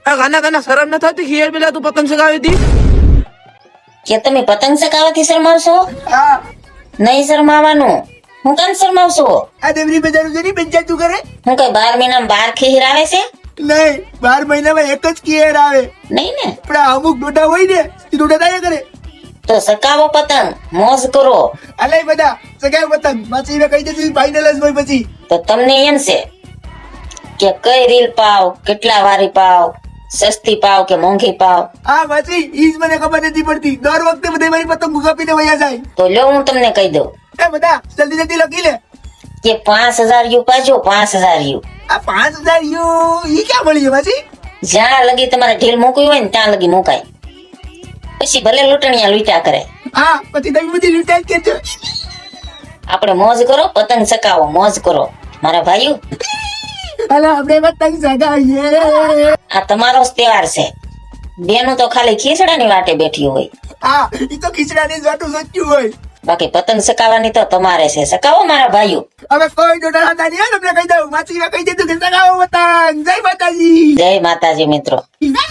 આ ગાના ગાના શરમ ન થતી ખીર પેલા તું પતંગ ચગાવી હતી કે તમે પતંગ ચગાવવાથી શરમાવશો? હા નહીં શરમાવાનું. હું કેમ શરમાવશો? આ દેવરી બજાર છે પંચાયત તું કરે હું કઈ 12 મહિનામાં 12 ખીર આવે છે? નહીં 12 મહિનામાં એક જ કેર આવે નહીં ને? પણ આ અમુક ડોડા હોય ને એ ડોડા થાય કરે તો ચકાવો પતંગ, મોજ કરો. અલે બધા સગાઈ પતંગ માછી ને કહી દેતું ફાઇનલ જ હોય પછી તો તમને એમ છે કે કઈ રીલ પાવ, કેટલા વારી પાવ, સસ્તી પાવ કે મોંઘી પાવ? હા માછી ઈ જ મને ખબર નથી પડતી દર વખતે બધા મારી પતંગ કાપીને વયા જાય તો લો હું તમને કહી દઉં એ બધા જલ્દી જલ્દી લખી લે કે 5000 યુ પાજો, 5000 યુ. આ 5000 યુ ઈ ક્યાં મળી છે માછી જ્યાં લગી તમારે ઢીલ મૂકવી હોય ને ત્યાં લગી મુકાય. પછી ભલે લૂંટણિયા લૂંટ્યા કરે, હા પછી તમે બધી રિટાયર કરજો આપણે મોજ કરો, પતંગ ચકાવો, મોજ કરો મારા ભાઈઓ. હાલો આપણે પતંગ સગાઈએ આ તમારો જ તહેવાર છે. બેનું તો ખાલી ખીચડાની વાટે બેઠી હોય, હા ઈ તો ખીચડાની જ વાટું સચ્યું હોય બાકી પતંગ ચકાવવાની તો તમારે છે. ચકાવો મારા ભાઈઓ. હવે કોઈ ડોડા હતા નહીં તમને કહી દઉં માછી કહી દીધું કે સગાવો પતંગ જય માતાજી જય માતાજી મિત્રો. જય